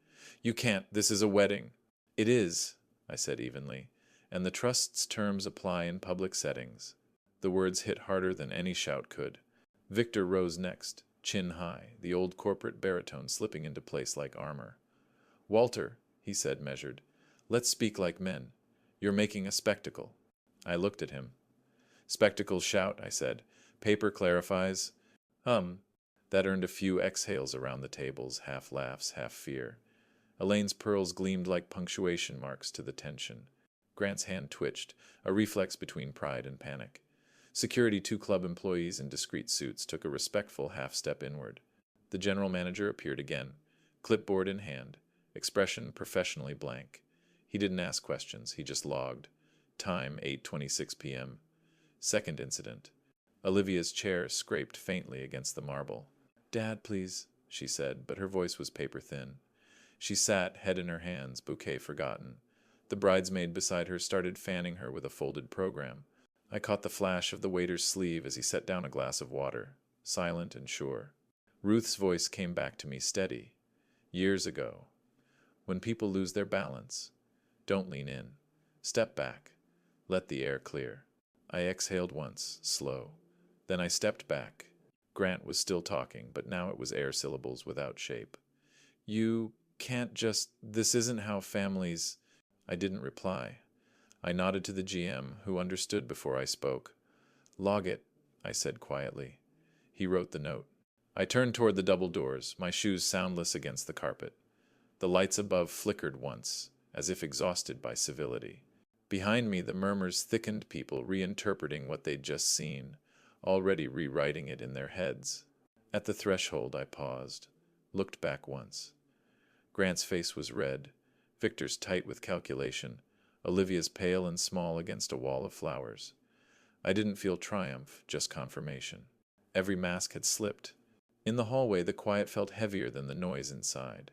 You can't. This is a wedding. It is, I said evenly, and the trust's terms apply in public settings. The words hit harder than any shout could. Victor rose next, chin high, the old corporate baritone slipping into place like armor. Walter, he said measured, let's speak like men. You're making a spectacle. I looked at him. Spectacles shout, I said. Paper clarifies. That earned a few exhales around the tables, half laughs, half fear. Elaine's pearls gleamed like punctuation marks to the tension. Grant's hand twitched, a reflex between pride and panic. Security 2 club employees in discreet suits took a respectful half-step inward. The general manager appeared again, clipboard in hand, expression professionally blank. He didn't ask questions, he just logged. Time 8:26 p.m. Second incident. Olivia's chair scraped faintly against the marble. "Dad, please," she said, but her voice was paper-thin. She sat, head in her hands, bouquet forgotten. The bridesmaid beside her started fanning her with a folded program. I caught the flash of the waiter's sleeve as he set down a glass of water, silent and sure. Ruth's voice came back to me steady. Years ago. When people lose their balance, don't lean in. Step back. Let the air clear. I exhaled once, slow. Then I stepped back. Grant was still talking, but now it was air syllables without shape. "You can't just... This isn't how families..." I didn't reply. I nodded to the GM, who understood before I spoke. "Log it," I said quietly. He wrote the note. I turned toward the double doors, my shoes soundless against the carpet. The lights above flickered once, as if exhausted by civility. Behind me, the murmurs thickened, people reinterpreting what they'd just seen, already rewriting it in their heads. At the threshold, I paused, looked back once. Grant's face was red, Victor's tight with calculation, Olivia's pale and small against a wall of flowers. I didn't feel triumph, just confirmation. Every mask had slipped. In the hallway, the quiet felt heavier than the noise inside.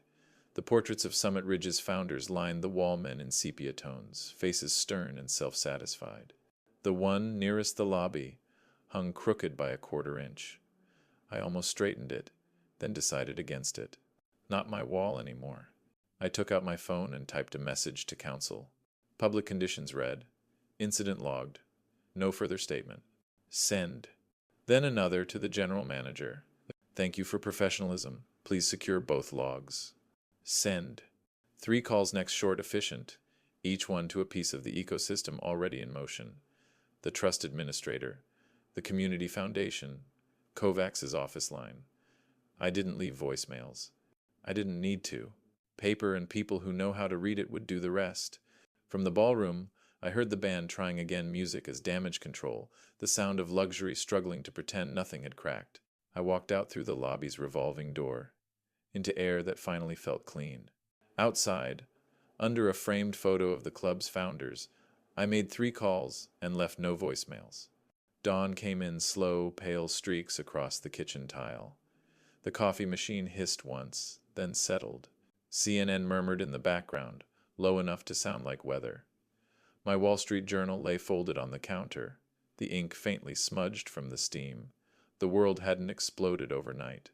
The portraits of Summit Ridge's founders lined the wallmen in sepia tones, faces stern and self-satisfied. The one nearest the lobby hung crooked by a quarter inch. I almost straightened it, then decided against it. Not my wall anymore. I took out my phone and typed a message to counsel. Public conditions read. Incident logged. No further statement. Send. Then another to the general manager. Thank you for professionalism. Please secure both logs. Send. 3 calls next short efficient, each one to a piece of the ecosystem already in motion. The trust administrator, the community foundation, Kovacs's office line. I didn't leave voicemails. I didn't need to. Paper and people who know how to read it would do the rest. From the ballroom, I heard the band trying again, music as damage control, the sound of luxury struggling to pretend nothing had cracked. I walked out through the lobby's revolving door, into air that finally felt clean. Outside, under a framed photo of the club's founders, I made 3 calls and left no voicemails. Dawn came in slow, pale streaks across the kitchen tile. The coffee machine hissed once, then settled. CNN murmured in the background, low enough to sound like weather. My Wall Street Journal lay folded on the counter, the ink faintly smudged from the steam. The world hadn't exploded overnight.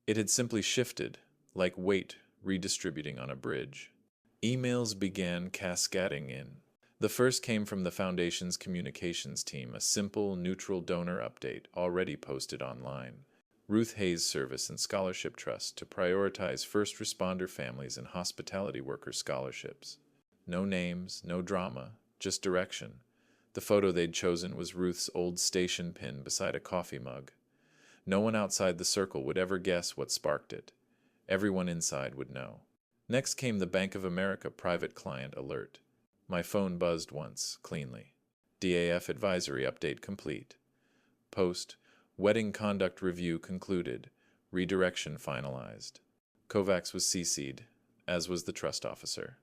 It had simply shifted, like weight redistributing on a bridge. Emails began cascading in. The first came from the Foundation's communications team, a simple, neutral donor update already posted online. Ruth Hayes Service and Scholarship Trust to prioritize first responder families and hospitality worker scholarships. No names, no drama, just direction. The photo they'd chosen was Ruth's old station pin beside a coffee mug. No one outside the circle would ever guess what sparked it. Everyone inside would know. Next came the Bank of America private client alert. My phone buzzed once, cleanly. DAF advisory update complete. Post, wedding conduct review concluded. Redirection finalized. Kovacs was CC'd, as was the trust officer.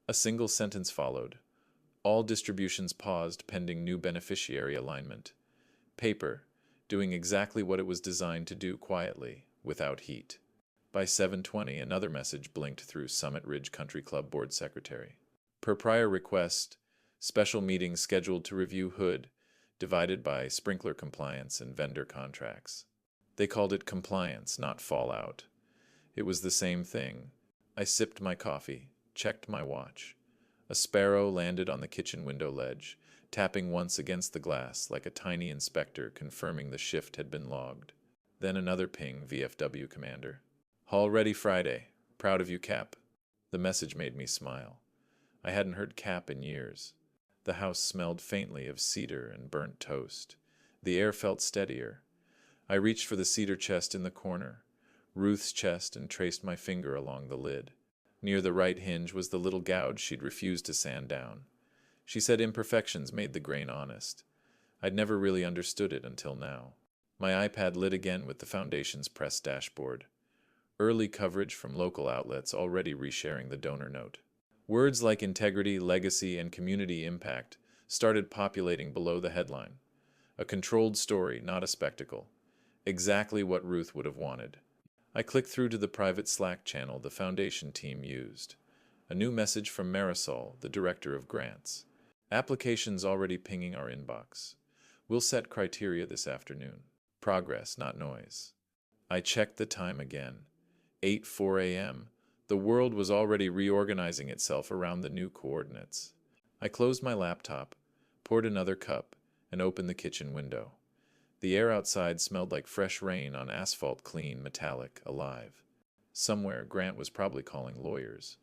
A single sentence followed. All distributions paused pending new beneficiary alignment. Paper, doing exactly what it was designed to do quietly, without heat. By 7:20, another message blinked through Summit Ridge Country Club board secretary. Per prior request, special meeting scheduled to review Hood, divided by sprinkler compliance and vendor contracts. They called it compliance, not fallout. It was the same thing. I sipped my coffee, checked my watch. A sparrow landed on the kitchen window ledge, tapping once against the glass like a tiny inspector confirming the shift had been logged. Then another ping, VFW commander. Hall ready Friday. Proud of you, Cap. The message made me smile. I hadn't heard Cap in years. The house smelled faintly of cedar and burnt toast. The air felt steadier. I reached for the cedar chest in the corner, Ruth's chest, and traced my finger along the lid. Near the right hinge was the little gouge she'd refused to sand down. She said imperfections made the grain honest. I'd never really understood it until now. My iPad lit again with the Foundation's press dashboard. Early coverage from local outlets already resharing the donor note. Words like integrity, legacy, and community impact started populating below the headline. A controlled story, not a spectacle. Exactly what Ruth would have wanted. I clicked through to the private Slack channel the Foundation team used. A new message from Marisol, the director of grants. Applications already pinging our inbox. We'll set criteria this afternoon. Progress, not noise. I checked the time again. 8:04 a.m. The world was already reorganizing itself around the new coordinates. I closed my laptop, poured another cup, and opened the kitchen window. The air outside smelled like fresh rain on asphalt, clean, metallic, alive. Somewhere, Grant was probably calling lawyers.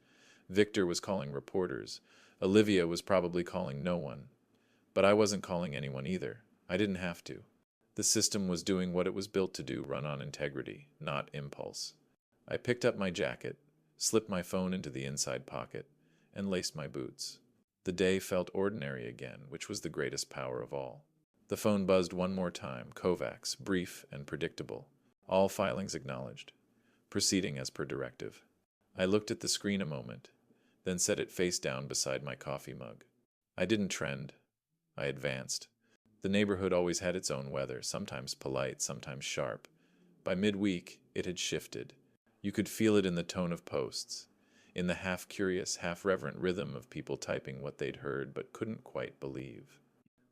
Victor was calling reporters. Olivia was probably calling no one. But I wasn't calling anyone either. I didn't have to. The system was doing what it was built to do, run on integrity, not impulse. I picked up my jacket, slipped my phone into the inside pocket, and laced my boots. The day felt ordinary again, which was the greatest power of all. The phone buzzed one more time, Kovacs, brief and predictable. All filings acknowledged. Proceeding as per directive. I looked at the screen a moment, then set it face down beside my coffee mug. I didn't trend. I advanced. The neighborhood always had its own weather, sometimes polite, sometimes sharp. By midweek, it had shifted. You could feel it in the tone of posts, in the half-curious, half-reverent rhythm of people typing what they'd heard but couldn't quite believe.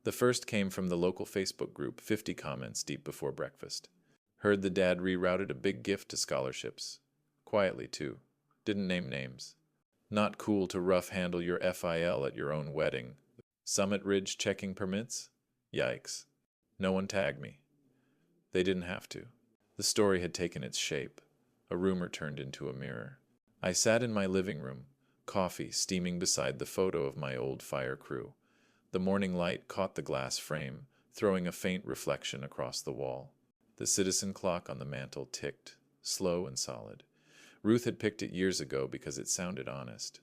The first came from the local Facebook group, 50 comments deep before breakfast. Heard the dad rerouted a big gift to scholarships. Quietly, too. Didn't name names. Not cool to rough handle your FIL at your own wedding. Summit Ridge checking permits? Yikes. No one tagged me. They didn't have to. The story had taken its shape. A rumor turned into a mirror. I sat in my living room, coffee steaming beside the photo of my old fire crew. The morning light caught the glass frame, throwing a faint reflection across the wall. The citizen clock on the mantel ticked, slow and solid. Ruth had picked it years ago because it sounded honest.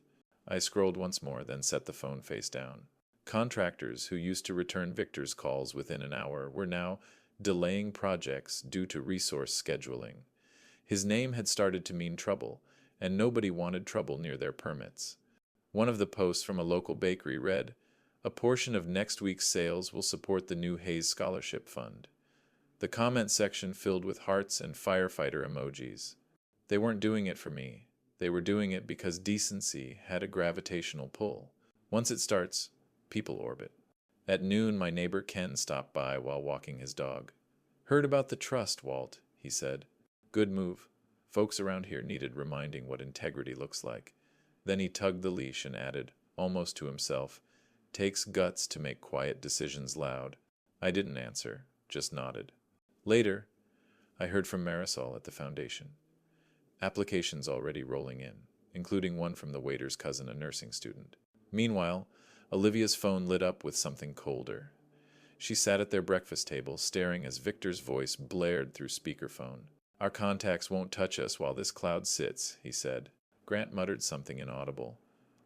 I scrolled once more, then set the phone face down. Contractors who used to return Victor's calls within an hour were now delaying projects due to resource scheduling. His name had started to mean trouble, and nobody wanted trouble near their permits. One of the posts from a local bakery read, "A portion of next week's sales will support the new Hayes Scholarship Fund." The comment section filled with hearts and firefighter emojis. They weren't doing it for me. They were doing it because decency had a gravitational pull. Once it starts, people orbit. At noon, my neighbor Ken stopped by while walking his dog. "Heard about the trust, Walt," he said. "Good move. Folks around here needed reminding what integrity looks like." Then he tugged the leash and added, almost to himself, "Takes guts to make quiet decisions loud." I didn't answer, just nodded. Later, I heard from Marisol at the Foundation. Applications already rolling in, including one from the waiter's cousin, a nursing student. Meanwhile, Olivia's phone lit up with something colder. She sat at their breakfast table, staring as Victor's voice blared through speakerphone. "Our contacts won't touch us while this cloud sits," he said. Grant muttered something inaudible.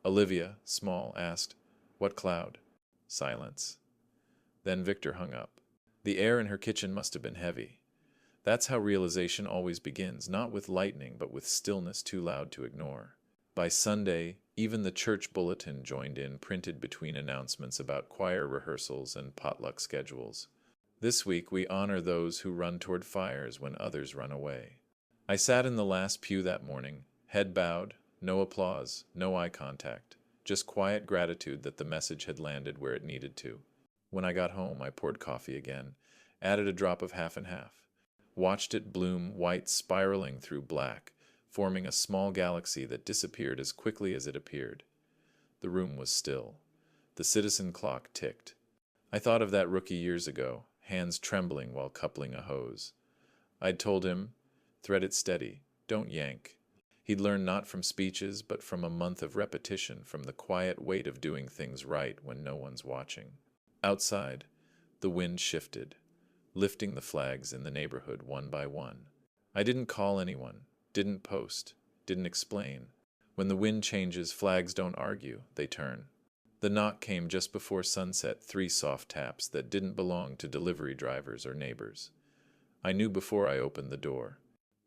Olivia, small, asked, "What cloud?" Silence. Then Victor hung up. The air in her kitchen must have been heavy. That's how realization always begins, not with lightning, but with stillness too loud to ignore. By Sunday, even the church bulletin joined in, printed between announcements about choir rehearsals and potluck schedules. This week, we honor those who run toward fires when others run away. I sat in the last pew that morning, head bowed, no applause, no eye contact, just quiet gratitude that the message had landed where it needed to. When I got home, I poured coffee again, added a drop of half and half, watched it bloom, white spiraling through black, forming a small galaxy that disappeared as quickly as it appeared. The room was still. The citizen clock ticked. I thought of that rookie years ago, hands trembling while coupling a hose. I'd told him, "Thread it steady, don't yank." He'd learned not from speeches, but from a month of repetition, from the quiet weight of doing things right when no one's watching. Outside, the wind shifted. lifting the flags in the neighborhood one by one. I didn't call anyone, didn't post, didn't explain. When the wind changes, flags don't argue, they turn. The knock came just before sunset, 3 soft taps that didn't belong to delivery drivers or neighbors. I knew before I opened the door.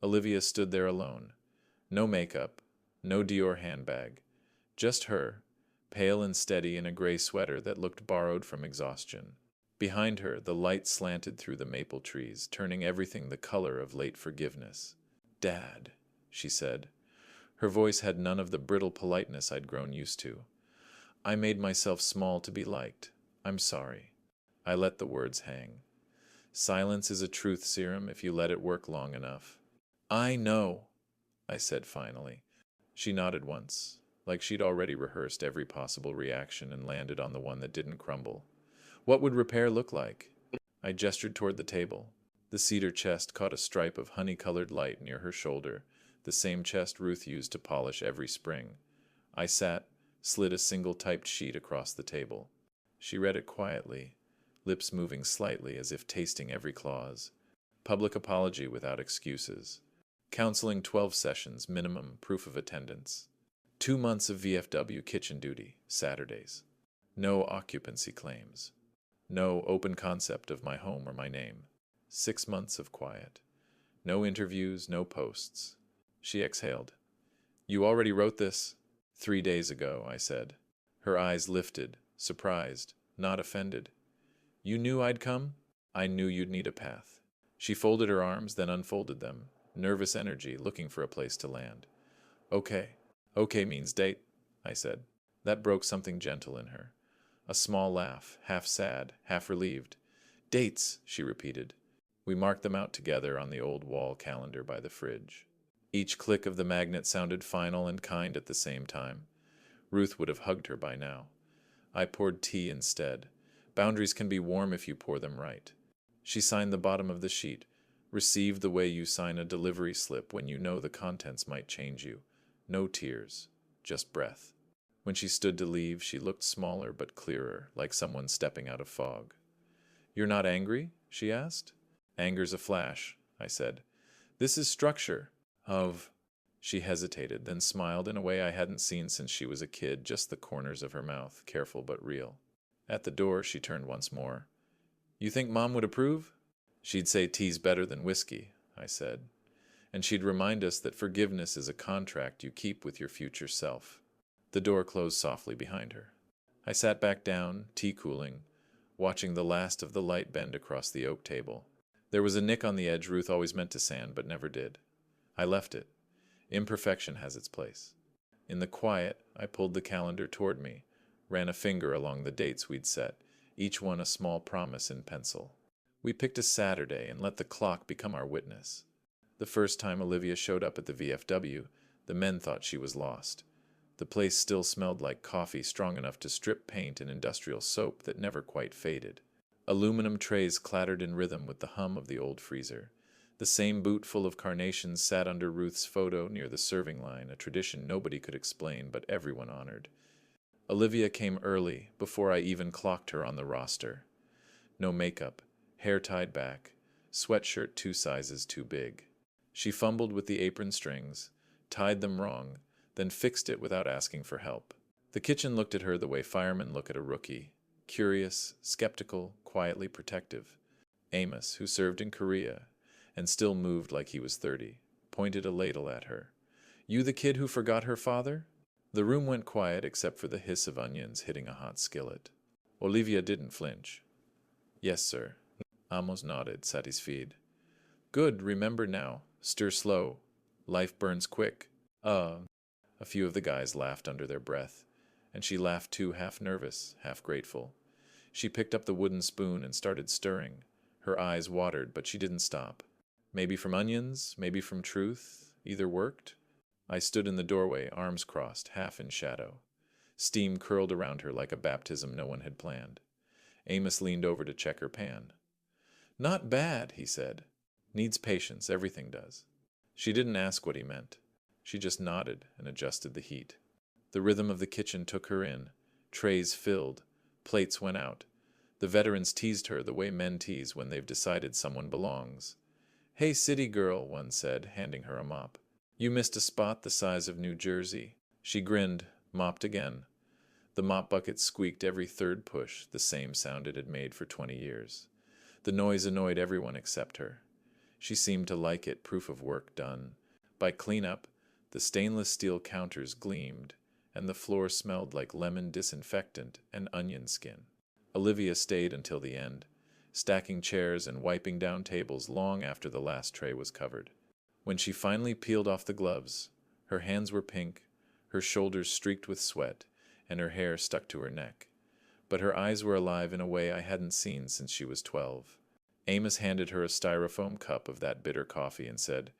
Olivia stood there alone. No makeup, no Dior handbag. Just her, pale and steady in a gray sweater that looked borrowed from exhaustion. Behind her, the light slanted through the maple trees, turning everything the color of late forgiveness. "Dad," she said. Her voice had none of the brittle politeness I'd grown used to. "I made myself small to be liked. I'm sorry." I let the words hang. Silence is a truth serum if you let it work long enough. "I know," I said finally. She nodded once, like she'd already rehearsed every possible reaction and landed on the one that didn't crumble. "What would repair look like?" I gestured toward the table. The cedar chest caught a stripe of honey-colored light near her shoulder, the same chest Ruth used to polish every spring. I sat, slid a single typed sheet across the table. She read it quietly, lips moving slightly as if tasting every clause. Public apology without excuses. Counseling 12 sessions, minimum, proof of attendance. 2 months of VFW kitchen duty, Saturdays. No occupancy claims. No open concept of my home or my name. 6 months of quiet. No interviews, no posts. She exhaled. "You already wrote this?" 3 days ago, I said. Her eyes lifted, surprised, not offended. "You knew I'd come?" "I knew you'd need a path." She folded her arms, then unfolded them, nervous energy, looking for a place to land. "Okay. Okay means date," I said. That broke something gentle in her. A small laugh, half sad, half relieved. "Dates," she repeated. We marked them out together on the old wall calendar by the fridge. Each click of the magnet sounded final and kind at the same time. Ruth would have hugged her by now. I poured tea instead. Boundaries can be warm if you pour them right. She signed the bottom of the sheet, received the way you sign a delivery slip when you know the contents might change you. No tears, just breath. When she stood to leave, she looked smaller but clearer, like someone stepping out of fog. "You're not angry?" she asked. "Anger's a flash," I said. "This is structure of..." She hesitated, then smiled in a way I hadn't seen since she was a kid, just the corners of her mouth, careful but real. At the door, she turned once more. "You think Mom would approve?" "She'd say tea's better than whiskey," I said. "And she'd remind us that forgiveness is a contract you keep with your future self." The door closed softly behind her. I sat back down, tea cooling, watching the last of the light bend across the oak table. There was a nick on the edge Ruth always meant to sand, but never did. I left it. Imperfection has its place. In the quiet, I pulled the calendar toward me, ran a finger along the dates we'd set, each one a small promise in pencil. We picked a Saturday and let the clock become our witness. The first time Olivia showed up at the VFW, the men thought she was lost. The place still smelled like coffee strong enough to strip paint and industrial soap that never quite faded. Aluminum trays clattered in rhythm with the hum of the old freezer. The same boot full of carnations sat under Ruth's photo near the serving line, a tradition nobody could explain but everyone honored. Olivia came early, before I even clocked her on the roster. No makeup, hair tied back, sweatshirt 2 sizes too big. She fumbled with the apron strings, tied them wrong, then fixed it without asking for help. The kitchen looked at her the way firemen look at a rookie, curious, skeptical, quietly protective. Amos, who served in Korea and still moved like he was 30, pointed a ladle at her. "You the kid who forgot her father?" The room went quiet except for the hiss of onions hitting a hot skillet. Olivia didn't flinch. "Yes, sir." Amos nodded, satisfied. "Good, remember now. Stir slow. Life burns quick." A few of the guys laughed under their breath, and she laughed too, half nervous, half grateful. She picked up the wooden spoon and started stirring. Her eyes watered, but she didn't stop. Maybe from onions, maybe from truth. Either worked. I stood in the doorway, arms crossed, half in shadow. Steam curled around her like a baptism no one had planned. Amos leaned over to check her pan. "Not bad," he said. "Needs patience, everything does." She didn't ask what he meant. She just nodded and adjusted the heat. The rhythm of the kitchen took her in. Trays filled. Plates went out. The veterans teased her the way men tease when they've decided someone belongs. "Hey, city girl," one said, handing her a mop. "You missed a spot the size of New Jersey." She grinned, mopped again. The mop bucket squeaked every third push, the same sound it had made for 20 years. The noise annoyed everyone except her. She seemed to like it, proof of work done. By cleanup, the stainless steel counters gleamed, and the floor smelled like lemon disinfectant and onion skin. Olivia stayed until the end, stacking chairs and wiping down tables long after the last tray was covered. When she finally peeled off the gloves, her hands were pink, her shoulders streaked with sweat, and her hair stuck to her neck. But her eyes were alive in a way I hadn't seen since she was 12. Amos handed her a styrofoam cup of that bitter coffee and said,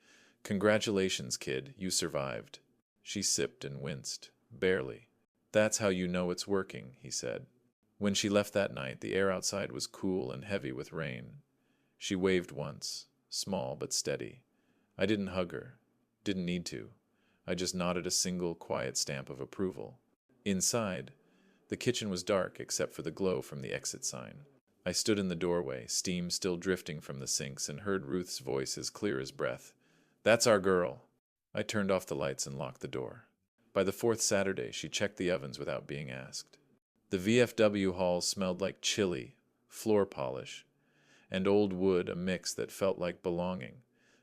"Congratulations, kid, you survived." She sipped and winced. "Barely." "That's how you know it's working," he said. When she left that night, the air outside was cool and heavy with rain. She waved once, small but steady. I didn't hug her. Didn't need to. I just nodded a single, quiet stamp of approval. Inside, the kitchen was dark except for the glow from the exit sign. I stood in the doorway, steam still drifting from the sinks, and heard Ruth's voice as clear as breath. "That's our girl." I turned off the lights and locked the door. By the fourth Saturday, she checked the ovens without being asked. The VFW hall smelled like chili, floor polish, and old wood, a mix that felt like belonging.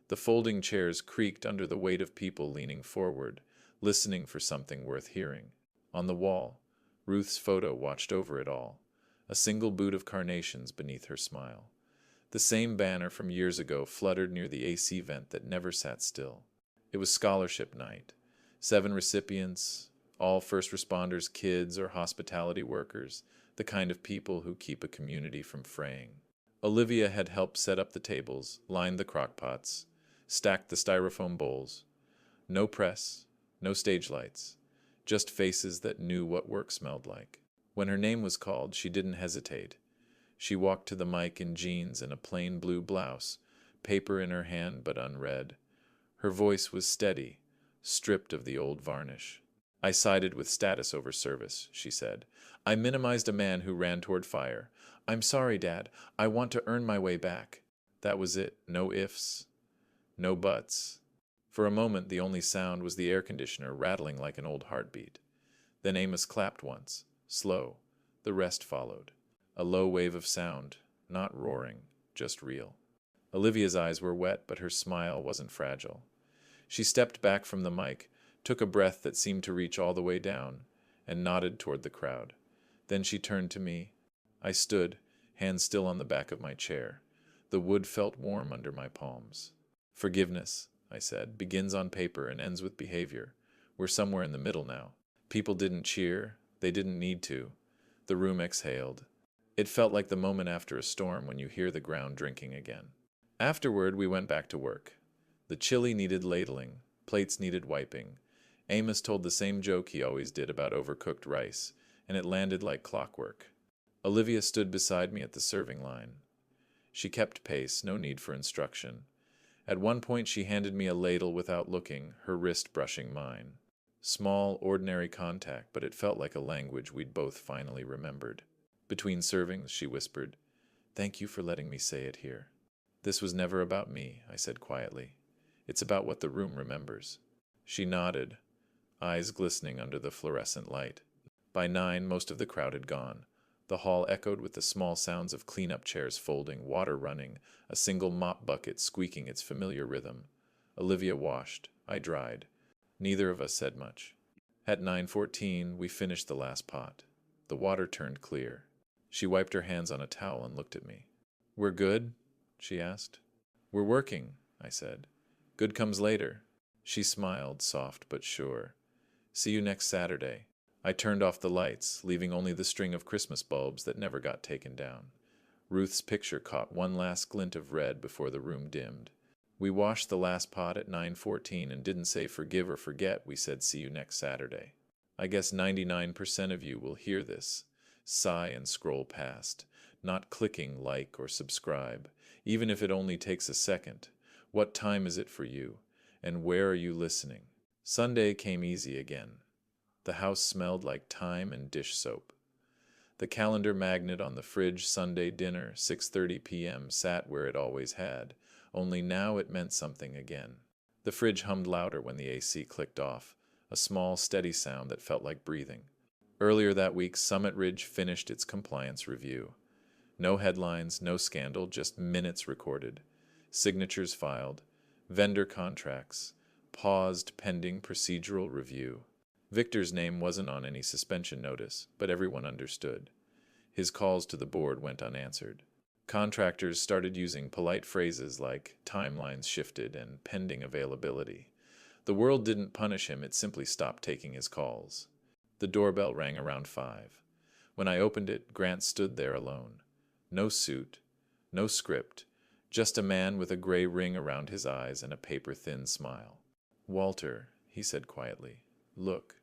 The folding chairs creaked under the weight of people leaning forward, listening for something worth hearing. On the wall, Ruth's photo watched over it all, a single boot of carnations beneath her smile. The same banner from years ago fluttered near the AC vent that never sat still. It was scholarship night. 7 recipients, all first responders, kids, or hospitality workers, the kind of people who keep a community from fraying. Olivia had helped set up the tables, lined the crockpots, stacked the styrofoam bowls. No press, no stage lights, just faces that knew what work smelled like. When her name was called, she didn't hesitate. She walked to the mic in jeans and a plain blue blouse, paper in her hand but unread. Her voice was steady, stripped of the old varnish. "I sided with status over service," she said. "I minimized a man who ran toward fire. I'm sorry, Dad. I want to earn my way back." That was it. No ifs, no buts. For a moment, the only sound was the air conditioner rattling like an old heartbeat. Then Amos clapped once, slow. The rest followed. A low wave of sound, not roaring, just real. Olivia's eyes were wet, but her smile wasn't fragile. She stepped back from the mic, took a breath that seemed to reach all the way down, and nodded toward the crowd. Then she turned to me. I stood, hands still on the back of my chair. The wood felt warm under my palms. "Forgiveness," I said, "begins on paper and ends with behavior. We're somewhere in the middle now." People didn't cheer. They didn't need to. The room exhaled. It felt like the moment after a storm when you hear the ground drinking again. Afterward, we went back to work. The chili needed ladling. Plates needed wiping. Amos told the same joke he always did about overcooked rice, and it landed like clockwork. Olivia stood beside me at the serving line. She kept pace, no need for instruction. At one point she handed me a ladle without looking, her wrist brushing mine. Small, ordinary contact, but it felt like a language we'd both finally remembered. Between servings, she whispered, "Thank you for letting me say it here." "This was never about me," I said quietly. "It's about what the room remembers." She nodded, eyes glistening under the fluorescent light. By 9, most of the crowd had gone. The hall echoed with the small sounds of clean-up chairs folding, water running, a single mop bucket squeaking its familiar rhythm. Olivia washed. I dried. Neither of us said much. At 9:14, we finished the last pot. The water turned clear. She wiped her hands on a towel and looked at me. "We're good?" she asked. "We're working," I said. "Good comes later." She smiled, soft but sure. "See you next Saturday." I turned off the lights, leaving only the string of Christmas bulbs that never got taken down. Ruth's picture caught one last glint of red before the room dimmed. We washed the last pot at 9:14 and didn't say forgive or forget, we said see you next Saturday. I guess 99% of you will hear this, sigh and scroll past, not clicking like or subscribe, even if it only takes a second. What time is it for you? And where are you listening? Sunday came easy again. The house smelled like thyme and dish soap. The calendar magnet on the fridge Sunday dinner, 6:30 p.m., sat where it always had, only now it meant something again. The fridge hummed louder when the AC clicked off, a small, steady sound that felt like breathing. Earlier that week, Summit Ridge finished its compliance review. No headlines, no scandal, just minutes recorded, signatures filed, vendor contracts, paused pending procedural review. Victor's name wasn't on any suspension notice, but everyone understood. His calls to the board went unanswered. Contractors started using polite phrases like timelines shifted and pending availability. The world didn't punish him, it simply stopped taking his calls. The doorbell rang around 5. When I opened it, Grant stood there alone. No suit, no script, just a man with a gray ring around his eyes and a paper-thin smile. "Walter," he said quietly, "look,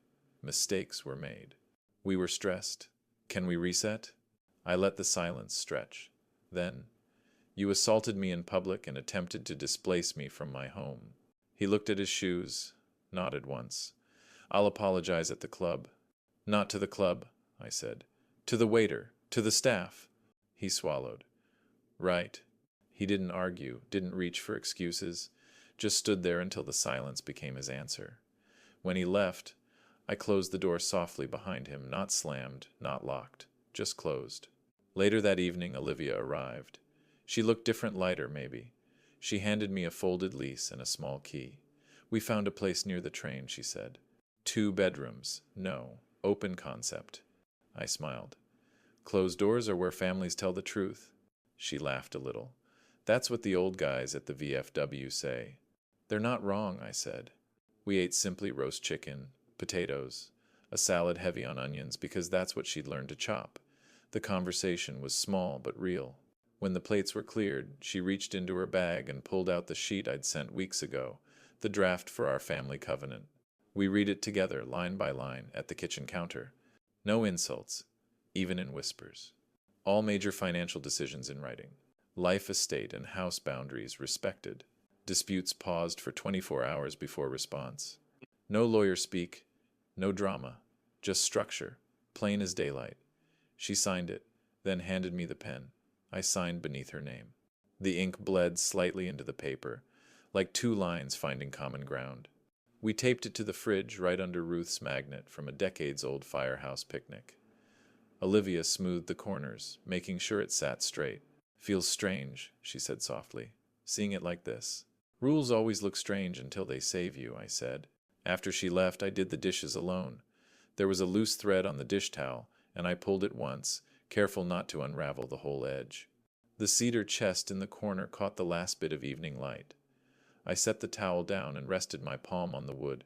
mistakes were made. We were stressed. Can we reset?" I let the silence stretch. Then, "You assaulted me in public and attempted to displace me from my home." He looked at his shoes, nodded once. "I'll apologize at the club." "Not to the club," I said. "To the waiter, to the staff." He swallowed. "Right." He didn't argue, didn't reach for excuses, just stood there until the silence became his answer. When he left, I closed the door softly behind him, not slammed, not locked, just closed. Later that evening, Olivia arrived. She looked different, lighter, maybe. She handed me a folded lease and a small key. "We found a place near the train," she said. 2 bedrooms. No, open concept. I smiled. "Closed doors are where families tell the truth." She laughed a little. "That's what the old guys at the VFW say." "They're not wrong," I said. We ate simply roast chicken, potatoes, a salad heavy on onions because that's what she'd learned to chop. The conversation was small but real. When the plates were cleared, she reached into her bag and pulled out the sheet I'd sent weeks ago, the draft for our family covenant. We read it together, line by line, at the kitchen counter. No insults, even in whispers. All major financial decisions in writing. Life, estate, and house boundaries respected. Disputes paused for 24 hours before response. No lawyer speak, no drama, just structure, plain as daylight. She signed it, then handed me the pen. I signed beneath her name. The ink bled slightly into the paper, like 2 lines finding common ground. We taped it to the fridge right under Ruth's magnet from a decades-old firehouse picnic. Olivia smoothed the corners, making sure it sat straight. "Feels strange," she said softly, "seeing it like this." "Rules always look strange until they save you," I said. After she left, I did the dishes alone. There was a loose thread on the dish towel, and I pulled it once, careful not to unravel the whole edge. The cedar chest in the corner caught the last bit of evening light. I set the towel down and rested my palm on the wood,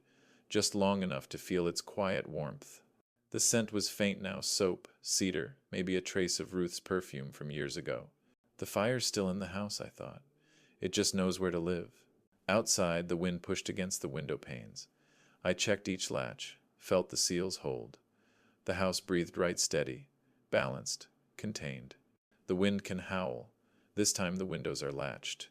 just long enough to feel its quiet warmth. The scent was faint now, soap, cedar, maybe a trace of Ruth's perfume from years ago. The fire's still in the house, I thought. It just knows where to live. Outside, the wind pushed against the window panes. I checked each latch, felt the seals hold. The house breathed right steady, balanced, contained. The wind can howl. This time the windows are latched.